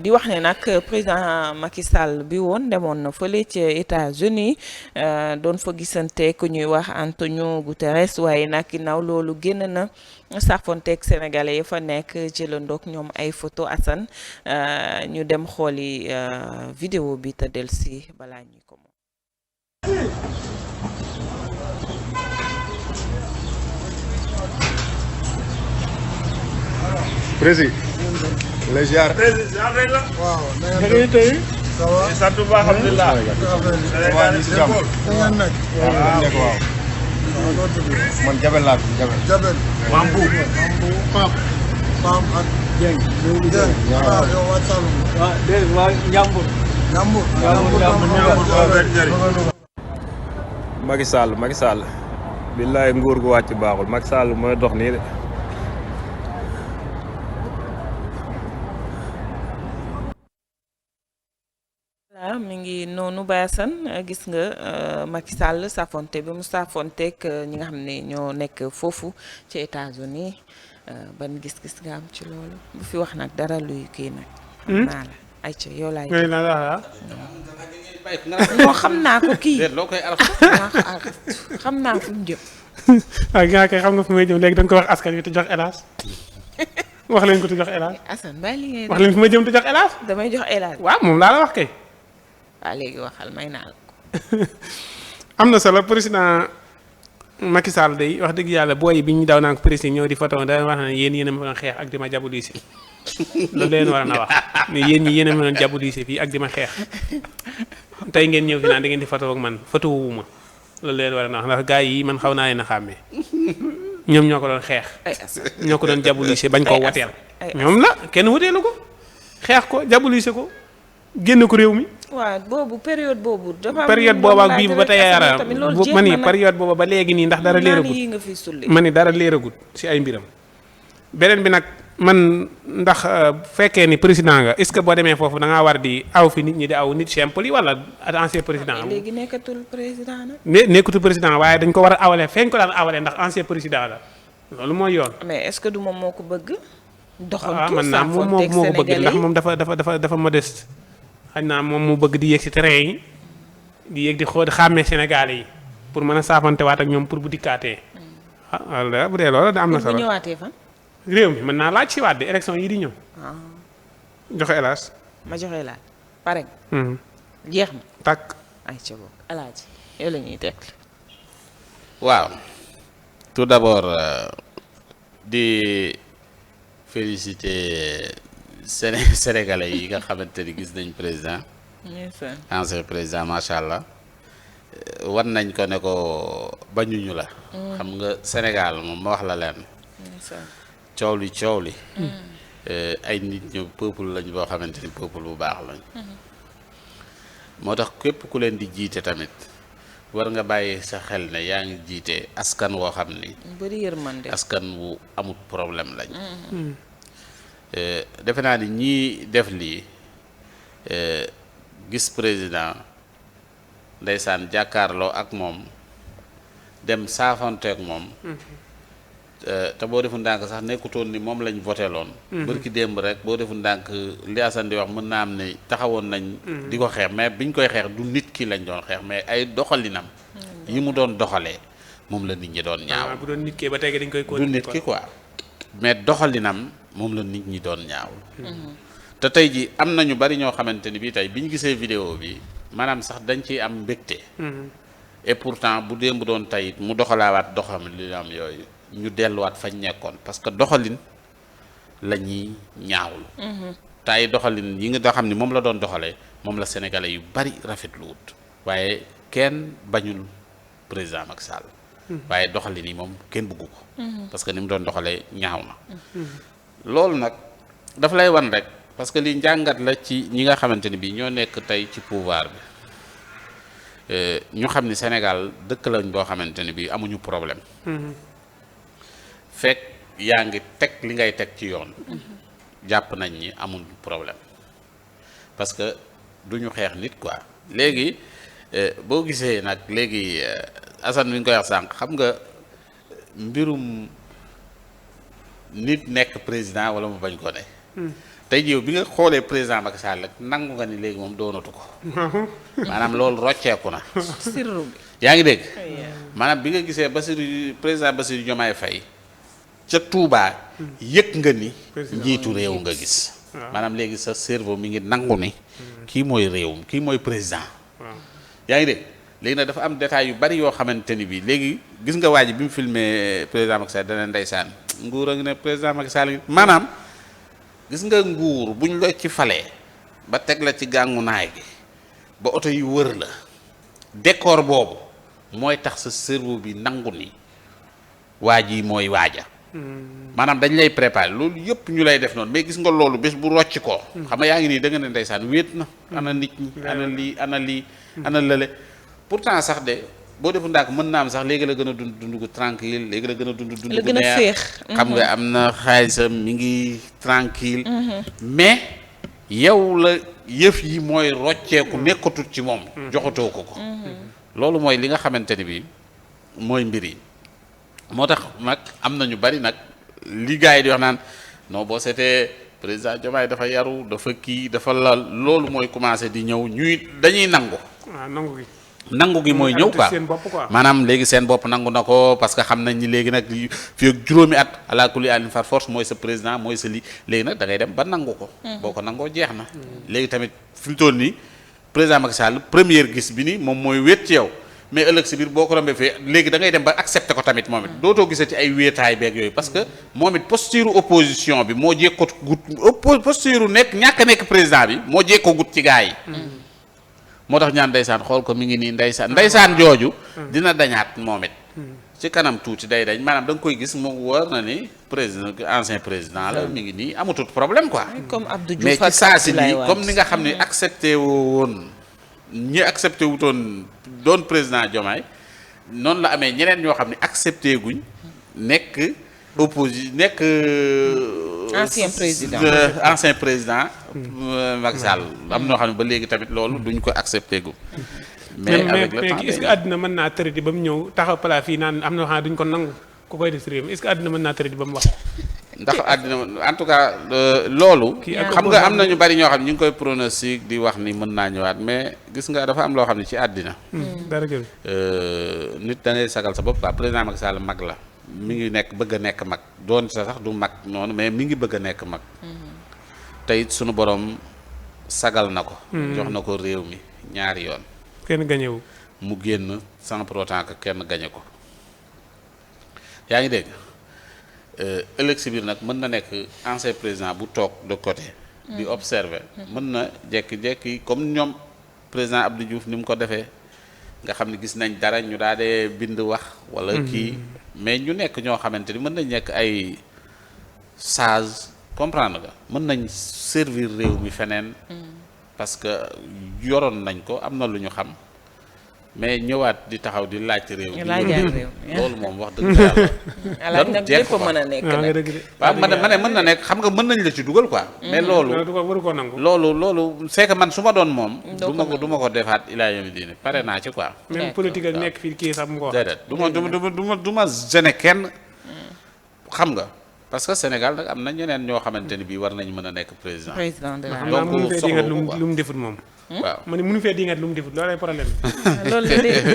di wax ne nag président Macky Sall bi woon demoon na fële ci États-Unis doon fa gisante ku ñuy wax Antonio Guterres waaye nag ginnaaw loolu génn na saafonteeg sénégalais yi fa nekk jëlandoog ñoom ay photo Assane ñu dem xooli vidéo bi te dellusi balaa ñuy ko moom. Président lay ziar. président rek la. waaw na da ngeen ngay def. tey. ça va. sant bu baax alhamdulilah. waaw ñu si jàmm. da ngeen nekk. waaw nekk waaw. waaw noo tudd. man Jabel laa tudd Jabel. Jabel. Maam Bu. Pape. Pam ak Dieng. Dieng. waaw yow waa Saloum. waaw déedéet waa Njambur. Njambur. Macky Sall. billaay nguur gu wàcc baaxul Macky Sall mooy dox nii de. voilà mi ngi noonu baasan gis nga Macky Sall saafonte bi mu saafonteeg ñi nga xam ne ñoo nekk foofu ci États-Unis ban gis-gis nga am ci loolu bu fi wax nag dara luy kii nag. xam naa la ayca yow laay. non xam naa ko kii. xam naa fu mu jëm. waaw gaa kay xam nga fu may jëm léegi da nga ko wax askan wi te jox hélas wax leen ko te jox hélas Assane bàyyi li ngay wax leen fu may jëm te jox hélas damay jox élage. waaw moom laa la wax kay. waaw léegi waxal may naa la ko. am na solo président Macky Sall day wax dëgg yàlla booy bi ñu daw naa ko président ñëw di photo da wax na yéen a mën a xeex ak di ma jabulise loolu leen war na wax ne yéen ñi yéen a mën a jabulise fii ak di ma xeex tey ngeen ñëw fi naan da ngeen di photo ak man photo wu ma loolu leen war na wax ndax gars yi man xaw naa leen a xàmmee ñoom ñoo ko doon xeex ay Assane ñoo ko doon jabulise bañ koo wateel ay ñoom la kenn wateelu ko xeex ko jabulise ko génn ko réew mi. waaw boobu période boobu. dafa am période booba ak bii ba tey yaara tamit loolu jeex ma ni na nag. période booba ba léegi nii ndax dara leeragut yi nga fi sulli. ma ni dara leeragut si ay mbiram beneen bi nag man ndax fekkee ni président nga est-ce que boo demee foofu da ngaa war di aw fi nit ñi di aw nit simple yi wala ancien président léegi nekkatul président nag. nekkutu président waaye dañ ko war a awale feeñ ko daan awale ndax ancien président la loolu mooy yoon. mais est-ce que du moom moo ko bëgg. ah doxantu man naa moom moo ko bëgg ndax moom dafa modeste xañ naa moom mu bëgg di yéeg si terrain yi di yéeg di xool xàmmee Sénégalais yi pour mën a saafantewaat ak ñoom pour bu dikkaatee wala bu dee loolu da am na bu solo ñëwaatee fan. réew mi mën naa laaj si waat de élection yi di ñëw joxe hélas ma joxe laaj pare nga. jeex na. takk ay ca boog alaaji yow la ñuy teg. waaw tout d'abord di féliciter Sénégalais yi nga xamante ni gis nañ président ancien président macha allah war nañ ko ne ko bañuñu la. xam nga Sénégal moom ma wax la leen. coow li ay nit ñu peuple lañ boo xamante ni peuple bu baax lañ. moo tax képp ku leen di jiite tamit war nga bàyyi sa xel ne yaa ngi jiite askan woo xam ni. bëri yërmande. askan wu amut problème lañ. defe naa ni ñii def lii gis président ndeysaan jàkkaarloo ak moom dem saafante ak moom. te boo defu ndànk sax nekkutoon ni moom lañ voté loon. bërki démb rek boo defu ndànk li Assane di wax mën naa am ne taxawoon nañ. di ko xeex mais biñ koy xeex du nit ki lañ doon xeex mais ay doxalinam. yi mu doon doxalee moom la nit ñi doon ñaaw. bu doon nit ki ba tey dañ koy du nit ki quoi mais doxalinam moom la nit ñi doon ñaaw. te tey ji am na ñu bari ñoo xamante ni bii tey bi ñu gisee vidéo bi maanaam sax dañ ciy am mbégte. et pourtant bu démb doon tey mu doxalaawaat doxam li am yooyu. ñu delluwaat fañ nekkoon parce que doxalin la ñuy ñaawlu. te ay doxalin yi nga xam ni moom la doon doxalee moom la sénégalais yu bari rafetlu wut waaye kenn bañul président Macky Sall. waaye doxalin yi moom kenn bëggu ko. parce que ni mu doon doxalee ñaaw na. loolu nag dafa lay wan rek parce que li njàngat la ci ñi nga xamante ni bii ñoo nekk tey ci pouvoir bi ñu xam ni Sénégal dëkk lañ boo xamante ni bii amuñu problème. fekk yaa ngi teg li ngay teg ci yoon. jàpp nañ ni amul problème parce que duñu xeex nit quoi léegi boo gisee nag léegi Assane mi ngi koy wax sànq xam nga mbirum nit nekk président wala mu bañ ko ne. tey jii bi nga xoolee président Macky Sall rek nangu nga ni léegi moom doonatu ko maanaam loolu rocceeku na. sirru bi. yaa ngi dégg maanaam bi nga gisee président Bassirou Diomaye Faye ca Touba yëg nga ni njiitu réew nga gis maanaam léegi sa cerveau mi ngi nangu ni kii mooy réewum kii mooy président. yaa ngi dégg léegi nag dafa am détails yu bari yoo xamante ni bi léegi gis nga waa ji bi mu filmé président Macky Sall dana ndeysaan nguur a ngi ne président Macky Sall maanaam gis nga nguur buñ la ci falee ba teg la ci gàngu naay gi ba oto yi wër la décor boobu mooy tax sa cerveau bi nangu ni waa ji mooy waaja maanaam dañ lay préparer loolu yëpp ñu lay def noonu mais gis nga loolu bés bu rocc ko xam nga yaa ngi nii da nga ne ndeysaan wéet na ana nit ñi ana lii ana lële pourtant sax de boo defu ndaak mën naa am sax léegi la gën a dund gu tranquille léegi la gën a dund la gën a féex xam nga am na xaalisam mi ngi tranquille mais yow la yëf yi mooy rocceeku nekkatut ci moom joxatoo ko loolu mooy li nga xamante ni bi mooy mbir yi moo tax nag am na ñu bari nag li gars yi di wax naan non boo seetee président Diomaye dafa yaru dafa kii dafa lal loolu mooy commencé di ñëw dañuy nangu. waaw nangu gi mooy ñëw quoi maanaam léegi seen bopp nangu na ko parce que xam nañ ni léegi nag fii ak juróomi at ala kulli alin far force mooy sa président mooy sa lii léegi nag da ngay dem ba nangu ko. boo ko nangoo jeex na. léegi tamit fi mu toll nii président Macky Sall première gis bi ni moom mooy wéet ci yow. mais ëllëg si biir boo ko rombee fee léegi da ngay dem ba accepté ko tamit moom it dootoo gisee ci ay wéetaay beeg yooyu parce que moom it posture opposition bi moo jékko gut posture nekk ñàkk a nekk président bi moo jékko gut ci gars yi moo tax ñaan ndeysaan xool ko mi ngi nii ndeysaan jooju dina dañaat moom it ci kanam tuuti day dañ maanaam da nga koy gis mu war na ni président ancien président la mi ngi nii amatut problème quoi comme Abdou Diouf mais ci saa si nii comme ni nga xam ne accepté woon ñi accepté wutoon doon président Diomaye noonu la amee ñeneen ñoo xam ne accepté guñ nekk nekk ancien président Macky Sall am noo xam ne ba léegi tamit loolu duñ ko accepté gu mais avec le temps est-ce que àddina mën naa tëradi ba mu ñëw taxaw pala fii naan am na xam ne duñ ko nangu ku koy def si réew mi est-ce que àddina mën naa tëradi ba mu wax ndax àddina en tout cas loolu xam nga am na ñu bari ñoo xam ne ñu ngi koy pronostic di wax ni mën naa ñëwaat mais gis nga dafa am loo xam ne ci àddina dara jël nit da ngay sagal sa bopp quoi président Macky Sall mag la mi ngi bëgg a nekk mag doon sa sax du mag noonu mais mi ngi bëgg a nekk mag te it sunu borom sagal na ko jox na ko réew mi ñaari yoon kenn gañewu mu génn sans pour autant que kenn gañe ko yaa ngi dégg ëllëg si biir nag mën na nekk ancien président bu toog de côté di observer mën na jekki-jekki comme ñoom président Abdou Diouf ni mu ko defee nga xam ne gis nañ dara ñu daa dee bind wax wala kii mais ñu nekk ñoo xamante ni mën nañ nekk ay sage comprendre nga mën nañ servir réew mi feneen parce que yoroon nañ ko am na lu ñu xam mais ñëwaat di taxaw di laaj réew mi loolu moom wax dëgg yàlla laaj nag lépp mën a nekk waaw ma ne mën na nekk xam nga mën nañ la ci dugal quoi mais waru ko nangu loolu c'est que man su ma doon moom du ma ko defaat ilaa yomi diine pare naa ci quoi même politique ak nekk fii kii sax mu ko wax déedéet du ma gêné kenn xam nga parce que Sénégal nag am na ñeneen ñoo xamante ni bii war nañ mën a nekk président de la donc mënu fee dingat lu mu defut moom waaw ma ne mënu fee dingat lu mu defut loolay problème loolu la dégg